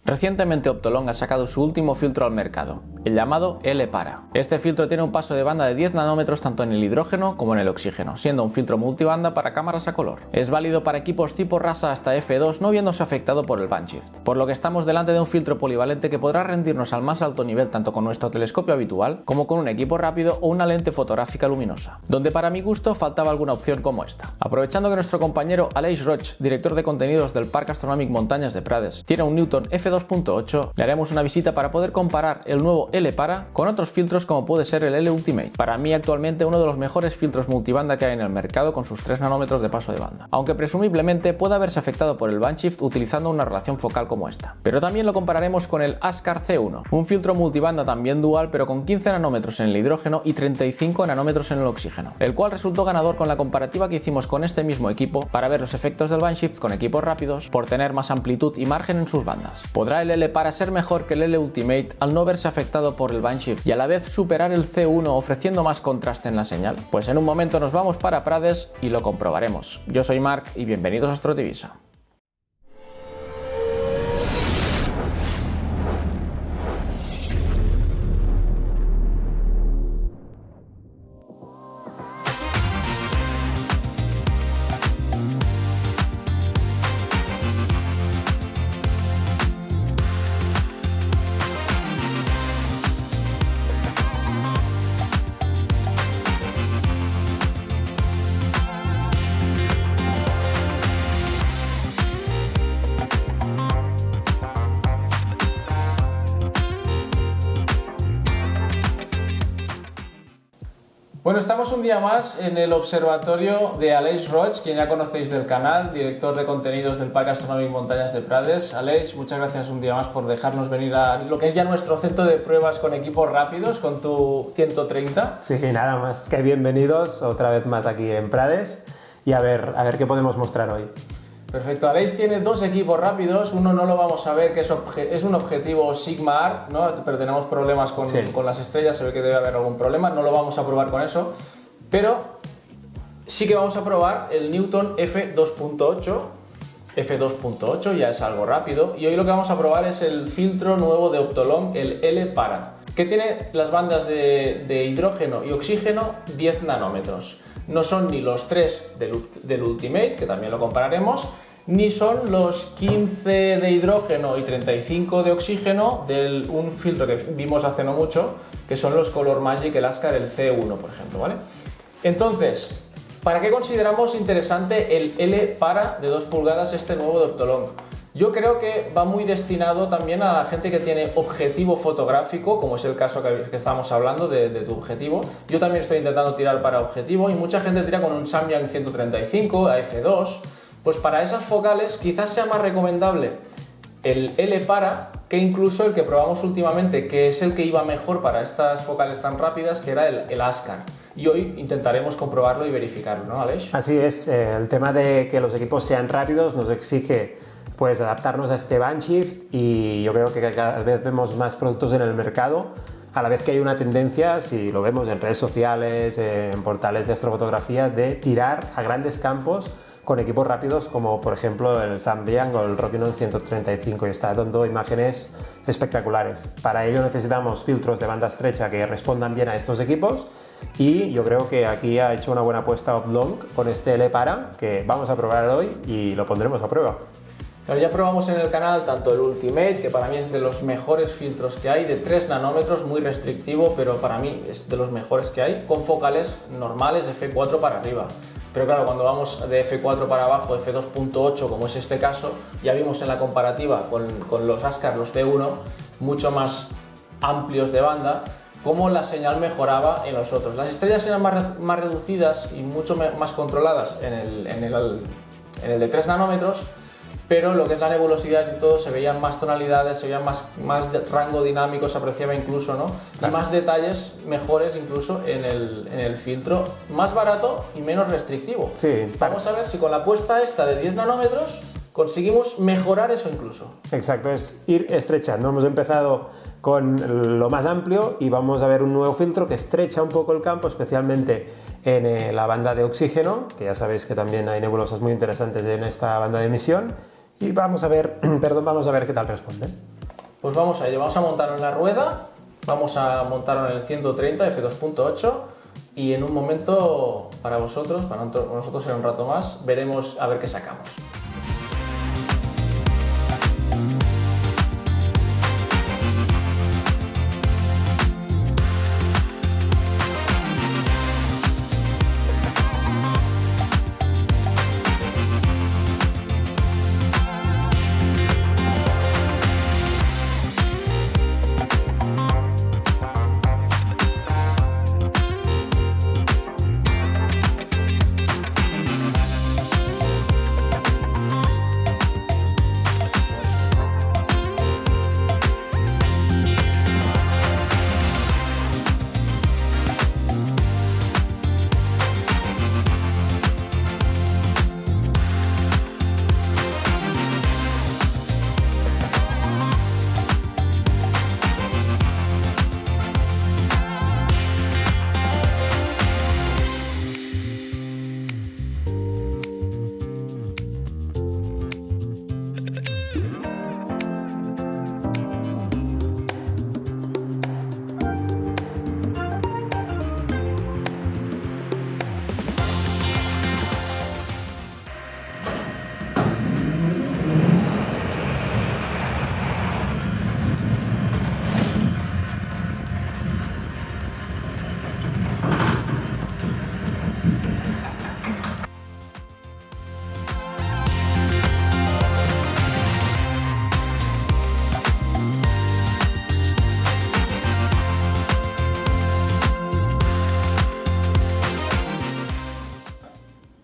Recientemente Optolong ha sacado su último filtro al mercado, el llamado L-Para. Este filtro tiene un paso de banda de 10 nanómetros tanto en el hidrógeno como en el oxígeno, siendo un filtro multibanda para cámaras a color. Es válido para equipos tipo RASA hasta f2 no viéndose afectado por el band shift, por lo que estamos delante de un filtro polivalente que podrá rendirnos al más alto nivel tanto con nuestro telescopio habitual como con un equipo rápido o una lente fotográfica luminosa, donde para mi gusto faltaba alguna opción como esta. Aprovechando que nuestro compañero Aleix Roig, director de contenidos del Parc Astronòmic Montañas de Prades, tiene un Newton f2.8, le haremos una visita para poder comparar el nuevo L-Para con otros filtros como puede ser el L-Ultimate, para mí actualmente uno de los mejores filtros multibanda que hay en el mercado con sus 3 nanómetros de paso de banda, aunque presumiblemente pueda haberse afectado por el band shift utilizando una relación focal como esta. Pero también lo compararemos con el Askar C1, un filtro multibanda también dual pero con 15 nanómetros en el hidrógeno y 35 nanómetros en el oxígeno, el cual resultó ganador con la comparativa que hicimos con este mismo equipo para ver los efectos del band shift con equipos rápidos por tener más amplitud y margen en sus bandas. ¿Podrá el L-Para ser mejor que el L-Ultimate al no verse afectado por el band shift y a la vez superar el C1 ofreciendo más contraste en la señal? Pues en un momento nos vamos para Prades y lo comprobaremos. Yo soy Marc y bienvenidos a Astrotivisa. Bueno, estamos un día más en el observatorio de Aleix Roig, quien ya conocéis del canal, director de contenidos del Parc Astronòmic Montañas de Prades. Aleix, muchas gracias un día más por dejarnos venir a lo que es ya nuestro centro de pruebas con equipos rápidos, con tu 130. Sí, nada más que bienvenidos otra vez más aquí en Prades y a ver qué podemos mostrar hoy. Perfecto, Aleix tiene dos equipos rápidos, uno no lo vamos a ver, que es un objetivo Sigma Art, ¿no? Pero tenemos problemas con las estrellas, se ve que debe haber algún problema, no lo vamos a probar con eso, pero sí que vamos a probar el Newton f2.8, f2.8 ya es algo rápido, y hoy lo que vamos a probar es el filtro nuevo de Optolong, el L-Para, que tiene las bandas de hidrógeno y oxígeno 10 nanómetros. No son ni los 3 del Ultimate, que también lo compararemos, ni son los 15 de hidrógeno y 35 de oxígeno de un filtro que vimos hace no mucho, que son los Color Magic, el Askar, el C1, por ejemplo, ¿vale? Entonces, ¿para qué consideramos interesante el L-Para de 2 pulgadas, este nuevo de Optolong? Yo creo que va muy destinado también a la gente que tiene objetivo fotográfico, como es el caso que estábamos hablando de tu objetivo. Yo también estoy intentando tirar para objetivo y mucha gente tira con un Samyang 135 a f2. Pues para esas focales quizás sea más recomendable el L-Para que incluso el que probamos últimamente, que es el que iba mejor para estas focales tan rápidas, que era el Askar. Y hoy intentaremos comprobarlo y verificarlo, ¿no, Aleix? Así es, el tema de que los equipos sean rápidos nos exige pues adaptarnos a este band shift y yo creo que cada vez vemos más productos en el mercado, a la vez que hay una tendencia, si lo vemos en redes sociales, en portales de astrofotografía, de tirar a grandes campos con equipos rápidos como por ejemplo el Samyang o el Rokinon 135 y está dando imágenes espectaculares. Para ello necesitamos filtros de banda estrecha que respondan bien a estos equipos y yo creo que aquí ha hecho una buena apuesta Optolong con este L-Para que vamos a probar hoy y lo pondremos a prueba. Pero ya probamos en el canal tanto el Ultimate, que para mí es de los mejores filtros que hay, de 3 nanómetros, muy restrictivo, pero para mí es de los mejores que hay, con focales normales f4 para arriba. Pero claro, cuando vamos de f4 para abajo, f2.8, como es este caso, ya vimos en la comparativa con los Askar, los C1, mucho más amplios de banda, cómo la señal mejoraba en los otros. Las estrellas eran más reducidas y mucho más controladas en el de 3 nanómetros, pero lo que es la nebulosidad y todo, se veían más tonalidades, se veían más rango dinámico, se apreciaba incluso, ¿no? Claro. Y más detalles mejores incluso en el filtro, más barato y menos restrictivo. Sí, vamos a ver si con la puesta esta de 10 nanómetros conseguimos mejorar eso incluso. Exacto, es ir estrechando. Hemos empezado con lo más amplio y vamos a ver un nuevo filtro que estrecha un poco el campo, especialmente en la banda de oxígeno, que ya sabéis que también hay nebulosas muy interesantes en esta banda de emisión. Y vamos a ver qué tal responde. Pues vamos a ello, vamos a montarlo en la rueda, vamos a montarlo en el 130 f2.8 y en un momento para vosotros, para nosotros en un rato más, veremos a ver qué sacamos.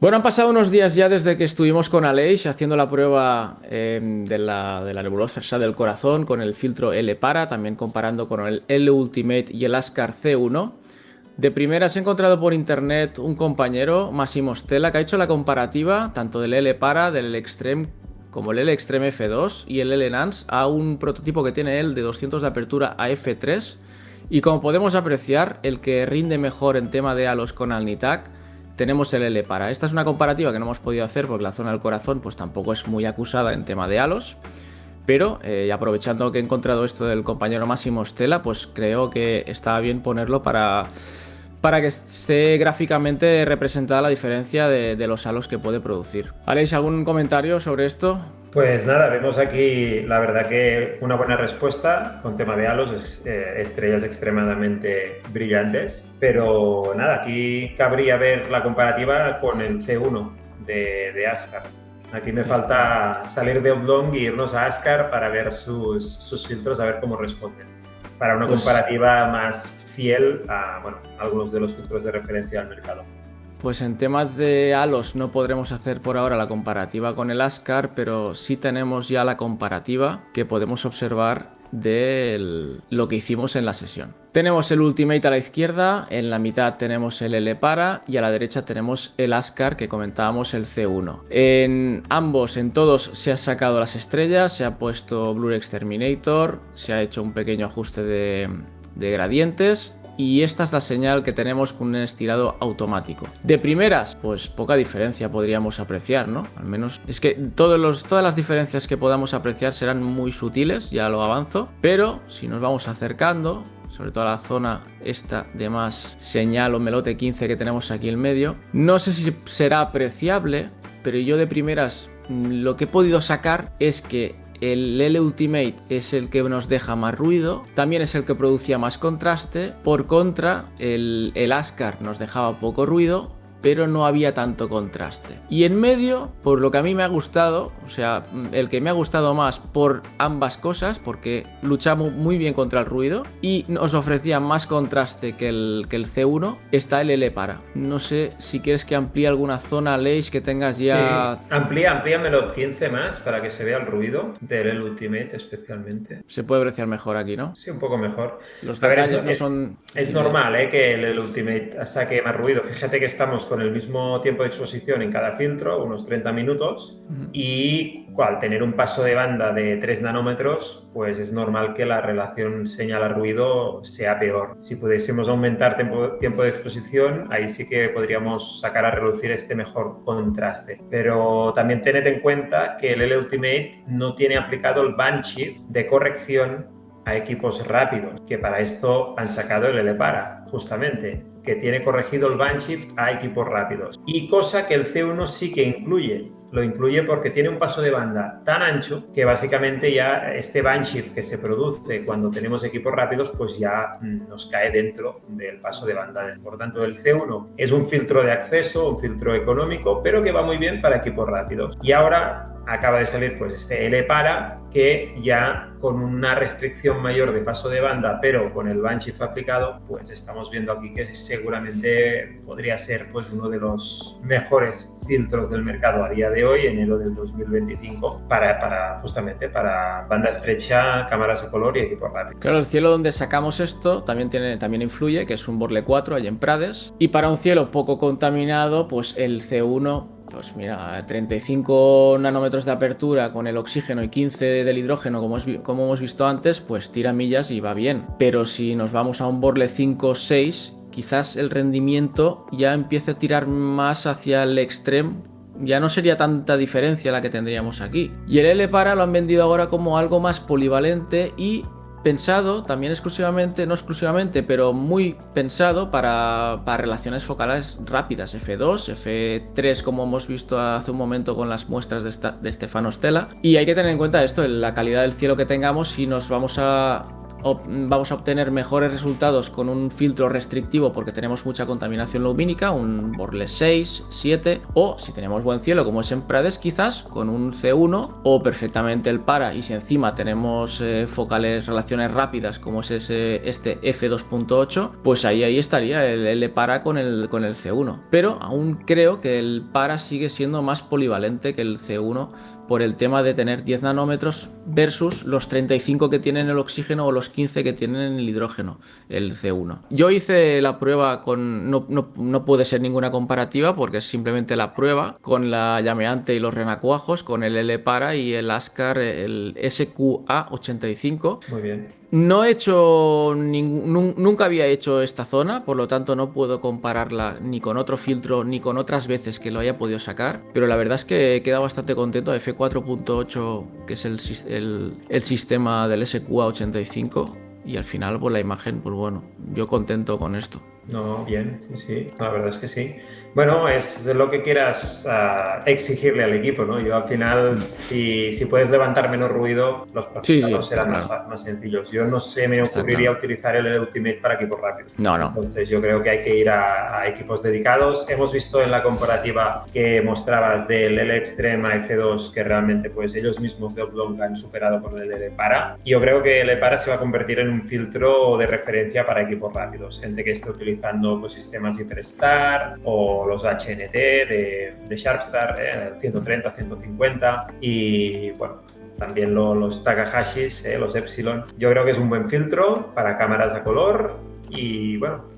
Bueno, han pasado unos días ya desde que estuvimos con Aleix haciendo la prueba de la nebulosa del corazón con el filtro L-Para, también comparando con el L-Ultimate y el Askar C1. De primeras he encontrado por internet un compañero, Massimo Stella, que ha hecho la comparativa tanto del L-Para, del L-Extreme, como el L-Extreme F2 y el L-Enhance a un prototipo que tiene él de 200 de apertura a F3. Y como podemos apreciar, el que rinde mejor en tema de halos con Alnitak tenemos el L-Para. Esta es una comparativa que no hemos podido hacer porque la zona del corazón pues tampoco es muy acusada en tema de halos, pero aprovechando que he encontrado esto del compañero Massimo Stella, pues creo que está bien ponerlo para que esté gráficamente representada la diferencia de los halos que puede producir. Aleix, ¿algún comentario sobre esto? Pues nada, vemos aquí la verdad que una buena respuesta con tema de halos, estrellas extremadamente brillantes, pero nada, aquí cabría ver la comparativa con el C1 de Askar. Aquí me falta salir de Oblong e irnos a Askar para ver sus filtros, a ver cómo responden, para una comparativa más fiel a algunos de los filtros de referencia al mercado. Pues en temas de halos no podremos hacer por ahora la comparativa con el Askar, pero sí tenemos ya la comparativa que podemos observar de lo que hicimos en la sesión. Tenemos el Ultimate a la izquierda, en la mitad tenemos el L-Para y a la derecha tenemos el Askar que comentábamos, el C1. En ambos, en todos, se ha sacado las estrellas, se ha puesto Blur Exterminator, se ha hecho un pequeño ajuste de gradientes. Y esta es la señal que tenemos con un estirado automático. De primeras, pues poca diferencia podríamos apreciar, ¿no? Al menos es que todas las diferencias que podamos apreciar serán muy sutiles, ya lo avanzo. Pero si nos vamos acercando, sobre todo a la zona esta de más señal o melote 15 que tenemos aquí en medio, no sé si será apreciable, pero yo de primeras lo que he podido sacar es que el L-Ultimate es el que nos deja más ruido, también es el que producía más contraste. Por contra, el Askar nos dejaba poco ruido, pero no había tanto contraste. Y en medio, por lo que a mí me ha gustado, o sea, el que me ha gustado más por ambas cosas, porque luchamos muy bien contra el ruido y nos ofrecía más contraste que el C1, está el L-Para. No sé si quieres que amplíe alguna zona, Aleix, que tengas ya... Sí. Amplíamelo 15 más para que se vea el ruido del L-Ultimate especialmente. Se puede apreciar mejor aquí, ¿no? Sí, un poco mejor. Los detalles no son... Es normal que el L-Ultimate saque más ruido. Fíjate que estamos con el mismo tiempo de exposición en cada filtro, unos 30 minutos, y al tener un paso de banda de 3 nanómetros, pues es normal que la relación señal-ruido sea peor. Si pudiésemos aumentar tiempo de exposición, ahí sí que podríamos sacar a relucir este mejor contraste. Pero también tened en cuenta que el L-Ultimate no tiene aplicado el band shift de corrección a equipos rápidos, que para esto han sacado el L-Para, justamente, que tiene corregido el band shift a equipos rápidos. Y cosa que el C1 sí que incluye. Lo incluye porque tiene un paso de banda tan ancho que básicamente ya este band shift que se produce cuando tenemos equipos rápidos pues ya nos cae dentro del paso de banda. Por tanto, el C1 es un filtro de acceso, un filtro económico, pero que va muy bien para equipos rápidos. Y ahora acaba de salir pues este L-Para, que ya con una restricción mayor de paso de banda, pero con el band shift aplicado, pues estamos viendo aquí que seguramente podría ser pues uno de los mejores filtros del mercado a día de hoy, enero del 2025, justamente para banda estrecha, cámaras a color y equipos rápidos. Claro, el cielo donde sacamos esto también influye, que es un Borle 4 allí en Prades, y para un cielo poco contaminado, pues el C1, pues mira, 35 nanómetros de apertura con el oxígeno y 15 del hidrógeno, como hemos visto antes, pues tira millas y va bien. Pero si nos vamos a un Borle 5 o 6, quizás el rendimiento ya empiece a tirar más hacia el extremo. Ya no sería tanta diferencia la que tendríamos aquí. Y el L-Para lo han vendido ahora como algo más polivalente y pensado también no exclusivamente, pero muy pensado para relaciones focales rápidas, F2, F3, como hemos visto hace un momento con las muestras de Stefano Stella. Y hay que tener en cuenta esto, la calidad del cielo que tengamos, si nos vamos a obtener mejores resultados con un filtro restrictivo porque tenemos mucha contaminación lumínica, un Borle 6, 7, o si tenemos buen cielo como es en Prades, quizás con un C1 o perfectamente el Para, y si encima tenemos relaciones rápidas como es este F2.8, pues ahí estaría el L-Para con el C1. Pero aún creo que el Para sigue siendo más polivalente que el C1 por el tema de tener 10 nanómetros versus los 35 que tienen el oxígeno o los 15 que tienen el hidrógeno, el C1. Yo hice la prueba no puede ser ninguna comparativa porque es simplemente la prueba con la llameante y los renacuajos, con el L-Para y el Askar, el SQA85. Muy bien. No he hecho nunca había hecho esta zona, por lo tanto no puedo compararla ni con otro filtro ni con otras veces que lo haya podido sacar, pero la verdad es que he quedado bastante contento. F4.8, que es el sistema del SQA85, y al final pues la imagen, pues bueno, yo contento con esto. No, bien, sí, la verdad es que sí. Bueno, es lo que quieras exigirle al equipo, ¿no? Yo al final, si puedes levantar menos ruido, los procesos serán más sencillos. Yo no sé, me ocurriría utilizar el Ultimate para equipos rápidos. No. Entonces yo creo que hay que ir a equipos dedicados. Hemos visto en la comparativa que mostrabas del L-Extreme a F2 que realmente pues ellos mismos de Oblong han superado por el L-Para. Y yo creo que el L-Para se va a convertir en un filtro de referencia para equipos rápidos. Gente que esté utilizando pues, sistemas Hyperstar o los HNT de Sharpstar, 130, 150 y bueno, también los Takahashis, los Epsilon. Yo creo que es un buen filtro para cámaras a color y bueno,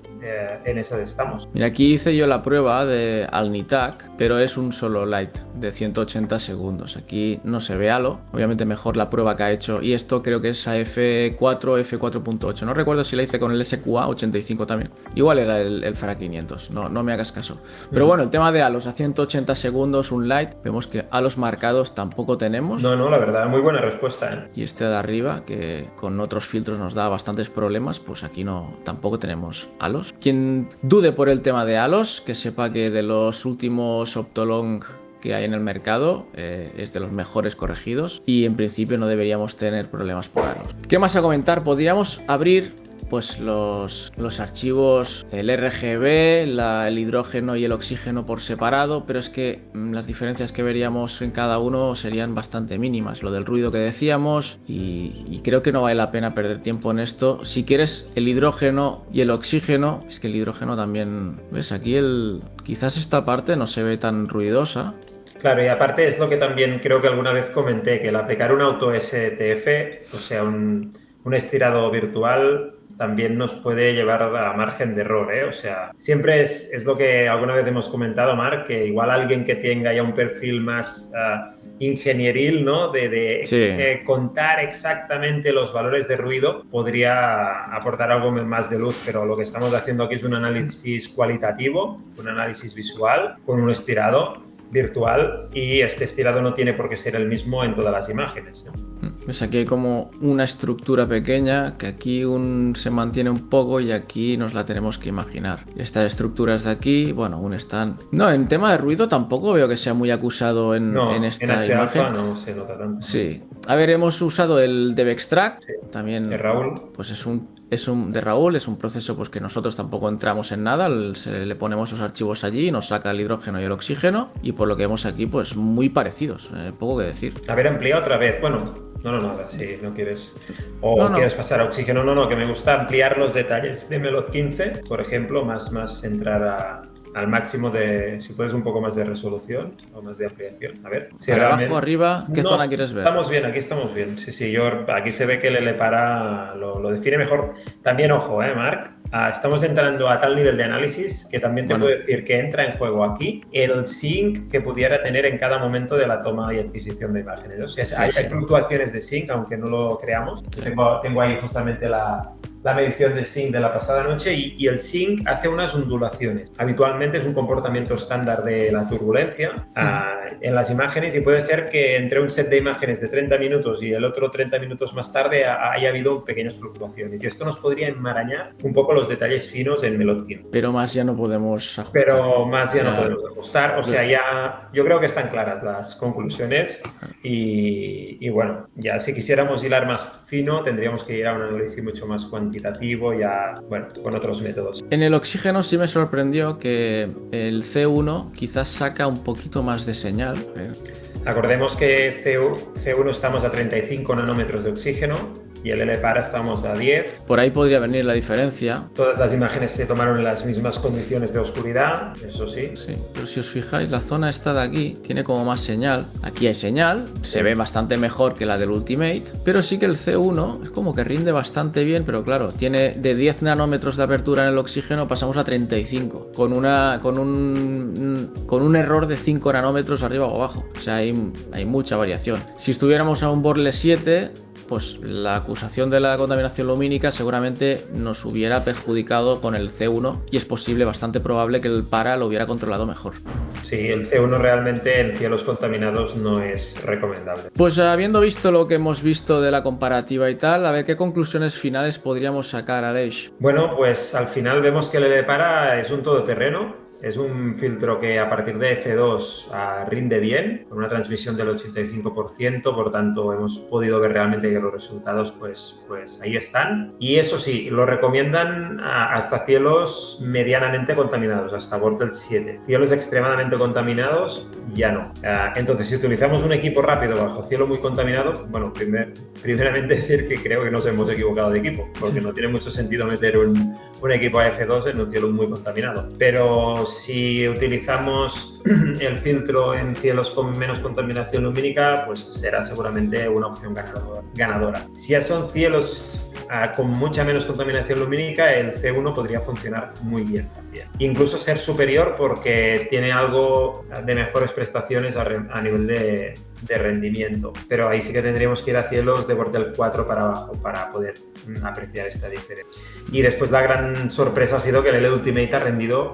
en esas estamos. Mira, aquí hice yo la prueba de Alnitak, pero es un solo light de 180 segundos. Aquí no se ve halo, obviamente mejor la prueba que ha hecho, y esto creo que es a F4, F4.8. No recuerdo si la hice con el SQA85 también. Igual era el Farah 500, no me hagas caso. Pero bueno, el tema de halos a 180 segundos, un light, vemos que halos marcados tampoco tenemos. No, la verdad, muy buena respuesta, ¿eh? Y este de arriba, que con otros filtros nos da bastantes problemas, pues aquí tampoco tenemos halos. Quien dude por el tema de halos, que sepa que de los últimos Optolong que hay en el mercado es de los mejores corregidos y en principio no deberíamos tener problemas por halos. ¿Qué más a comentar? Podríamos abrir pues los archivos, el RGB, el hidrógeno y el oxígeno por separado, pero es que las diferencias que veríamos en cada uno serían bastante mínimas. Lo del ruido que decíamos, y creo que no vale la pena perder tiempo en esto. Si quieres el hidrógeno y el oxígeno, es que el hidrógeno también, ¿ves? Aquí quizás esta parte no se ve tan ruidosa. Claro, y aparte es lo que también creo que alguna vez comenté, que el aplicar un auto STF, o sea, un estirado virtual, también nos puede llevar a margen de error, ¿eh? O sea, siempre es lo que alguna vez hemos comentado, Marc, que igual alguien que tenga ya un perfil más ingenieril, ¿no? De contar exactamente los valores de ruido, podría aportar algo más de luz, pero lo que estamos haciendo aquí es un análisis cualitativo, un análisis visual, con un estirado virtual, y este estirado no tiene por qué ser el mismo en todas las imágenes, ¿no? Pues aquí hay como una estructura pequeña que aquí se mantiene un poco y aquí nos la tenemos que imaginar. Estas estructuras de aquí, bueno, aún están... No, en tema de ruido tampoco veo que sea muy acusado en esta imagen. No se nota tanto. Sí. A ver, hemos usado el DevExtract, también de Raúl. Pues es un de Raúl, es un proceso pues que nosotros tampoco entramos en nada, le ponemos los archivos allí, nos saca el hidrógeno y el oxígeno, y por lo que vemos aquí, pues muy parecidos, poco que decir. A ver, amplía otra vez, bueno... No, nada, si no quieres quieres pasar a oxígeno, que me gusta ampliar los detalles de Melot 15, por ejemplo, más entrar al máximo de, si puedes, un poco más de resolución o más de ampliación. A ver, si abajo, arriba, ¿qué zona quieres ver? Estamos bien, aquí estamos bien. Sí, aquí se ve que el LLPARA lo define mejor. También, ojo, Marc, estamos entrando a tal nivel de análisis que también te puedo decir que entra en juego aquí el sync que pudiera tener en cada momento de la toma y adquisición de imágenes. O sea, hay fluctuaciones de sync, aunque no lo creamos. Sí. Tengo ahí justamente la medición de sync de la pasada noche, y el sync hace unas ondulaciones. Habitualmente es un comportamiento estándar de la turbulencia en las imágenes, y puede ser que entre un set de imágenes de 30 minutos y el otro 30 minutos más tarde haya habido pequeñas fluctuaciones, y esto nos podría enmarañar un poco los detalles finos en Melot 15. Pero más ya no podemos ajustar. O sea, ya yo creo que están claras las conclusiones, y bueno, ya si quisiéramos hilar más fino tendríamos que ir a un análisis mucho más cuantitativo, ya, bueno, con otros métodos. En el oxígeno sí me sorprendió que el C1 quizás saca un poquito más de señal. Acordemos que C1 estamos a 35 nanómetros de oxígeno y el LLPARA estamos a 10. Por ahí podría venir la diferencia. Todas las imágenes se tomaron en las mismas condiciones de oscuridad, eso sí. Sí, pero si os fijáis, la zona esta de aquí tiene como más señal. Aquí hay señal, se ve bastante mejor que la del Ultimate, pero sí que el C1 es como que rinde bastante bien, pero claro, tiene de 10 nanómetros de apertura en el oxígeno, pasamos a 35, con un error de 5 nanómetros arriba o abajo. O sea, hay mucha variación. Si estuviéramos a un Borle 7, pues la acusación de la contaminación lumínica seguramente nos hubiera perjudicado con el C1, y es posible, bastante probable, que el PARA lo hubiera controlado mejor. Sí, el C1 realmente en cielos contaminados no es recomendable. Pues habiendo visto lo que hemos visto de la comparativa y tal, a ver qué conclusiones finales podríamos sacar, Aleix. Bueno, pues al final vemos que el LLPARA es un todoterreno. Es un filtro que a partir de F2 rinde bien, con una transmisión del 85%, por tanto hemos podido ver realmente que los resultados pues ahí están. Y eso sí, lo recomiendan hasta cielos medianamente contaminados, hasta Bortle 7. Cielos extremadamente contaminados, ya no. Entonces, si utilizamos un equipo rápido bajo cielo muy contaminado, bueno, primeramente decir que creo que nos hemos equivocado de equipo, porque no tiene mucho sentido meter un equipo a F2 en un cielo muy contaminado. Pero si utilizamos el filtro en cielos con menos contaminación lumínica, pues será seguramente una opción ganadora. Si ya son cielos con mucha menos contaminación lumínica, el C1 podría funcionar muy bien también. Incluso ser superior porque tiene algo de mejores prestaciones a nivel de rendimiento. Pero ahí sí que tendríamos que ir a cielos de Bortle 4 para abajo para poder apreciar esta diferencia. Y después la gran sorpresa ha sido que el Ultimate ha rendido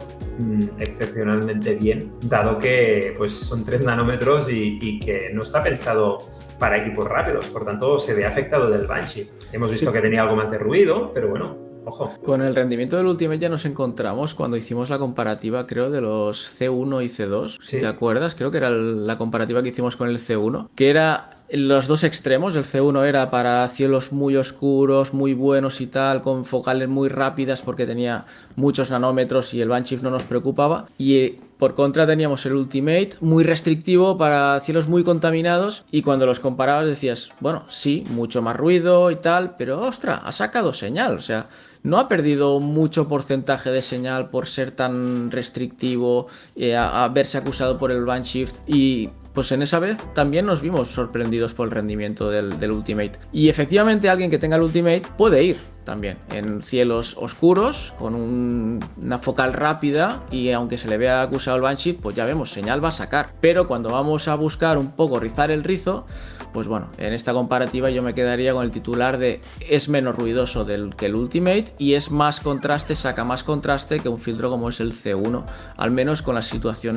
excepcionalmente bien, dado que pues, son 3 nanómetros y que no está pensado para equipos rápidos, por tanto se ve afectado del Banshee. Hemos visto que tenía algo más de ruido, pero bueno, ojo. Con el rendimiento del Ultimate ya nos encontramos cuando hicimos la comparativa, creo, de los C1 y C2, si te acuerdas, creo que era la comparativa que hicimos con el C1, que era los dos extremos. El C1 era para cielos muy oscuros, muy buenos y tal, con focales muy rápidas porque tenía muchos nanómetros y el Banshee no nos preocupaba, y por contra teníamos el Ultimate muy restrictivo para cielos muy contaminados, y cuando los comparabas decías, bueno, sí, mucho más ruido y tal, pero ostras, ha sacado señal, o sea, no ha perdido mucho porcentaje de señal por ser tan restrictivo, a verse acusado por el Banshee, y pues en esa vez también nos vimos sorprendidos por el rendimiento del Ultimate. Y efectivamente alguien que tenga el Ultimate puede ir también en cielos oscuros con una focal rápida, y aunque se le vea acusado el Banshee, pues ya vemos, señal va a sacar. Pero cuando vamos a buscar un poco rizar el rizo, pues bueno, en esta comparativa yo me quedaría con el titular de es menos ruidoso que el Ultimate y es más contraste, saca más contraste que un filtro como es el C1, al menos con la situación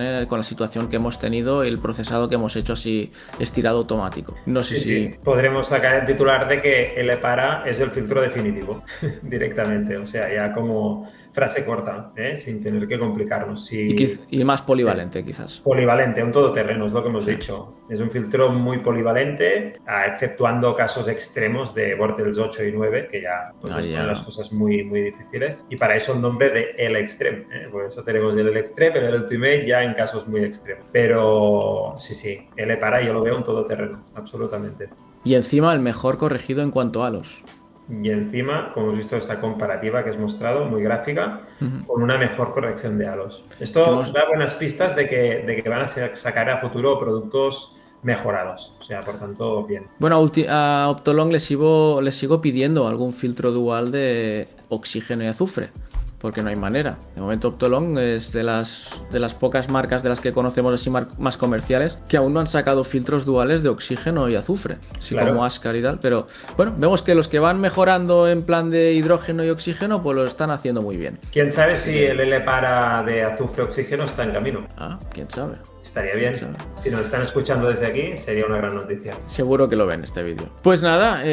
que hemos tenido y el procesado que hemos hecho así estirado automático. No sé si... Sí. Podremos sacar el titular de que el EPARA es el filtro definitivo directamente, o sea, ya como frase corta, sin tener que complicarnos. Y más polivalente, quizás. Polivalente, un todoterreno, es lo que hemos dicho. Es un filtro muy polivalente, exceptuando casos extremos de Vortex 8 y 9, que ya pues, ponen las cosas muy, muy difíciles. Y para eso el nombre de El Extreme. Por eso tenemos el Extreme, el Ultimate, ya en casos muy extremos. Pero sí, el EPARA yo lo veo un todoterreno, absolutamente. Y encima el mejor corregido en cuanto a halos. Y encima, como hemos visto esta comparativa que has mostrado, muy gráfica, con una mejor corrección de halos. Esto da buenas pistas de que van a sacar a futuro productos mejorados. O sea, por tanto, bien. Bueno, a Optolong les sigo pidiendo algún filtro dual de oxígeno y azufre, porque no hay manera. De momento Optolong es de las pocas marcas de las que conocemos así más comerciales que aún no han sacado filtros duales de oxígeno y azufre, así claro, como Ascar y tal. Pero bueno, vemos que los que van mejorando en plan de hidrógeno y oxígeno pues lo están haciendo muy bien. ¿Quién sabe si el LPARA de azufre-oxígeno está en camino? ¿Quién sabe? Estaría bien. Si nos están escuchando desde aquí, sería una gran noticia. Seguro que lo ven este vídeo. Pues nada,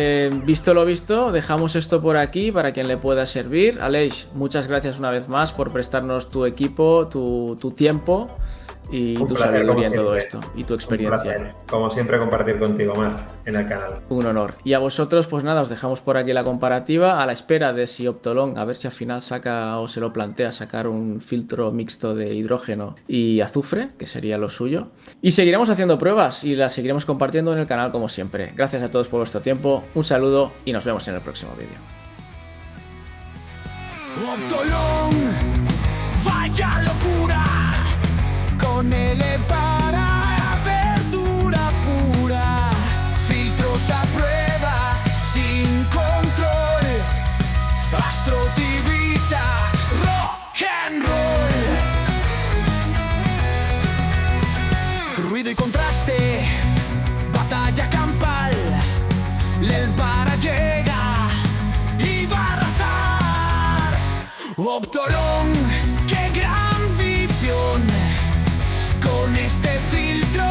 visto lo visto, dejamos esto por aquí para quien le pueda servir. Aleix, muchas gracias una vez más por prestarnos tu equipo, tu tiempo y tu sabiduría en todo esto y tu experiencia. Un placer, como siempre, compartir contigo, Mar, en el canal. Un honor. Y a vosotros, pues nada, os dejamos por aquí la comparativa a la espera de si Optolong, a ver si al final saca o se lo plantea sacar un filtro mixto de hidrógeno y azufre, que sería lo suyo. Y seguiremos haciendo pruebas y las seguiremos compartiendo en el canal como siempre. Gracias a todos por vuestro tiempo, un saludo y nos vemos en el próximo vídeo. Optolong, vaya locura, con el EPARA, apertura pura, filtros a prueba, sin control, Astro Divisa, rock and roll, ruido y contraste, batalla campal, el EPARA llega y va a arrasar. Optolong, qué gran visión, con este filtro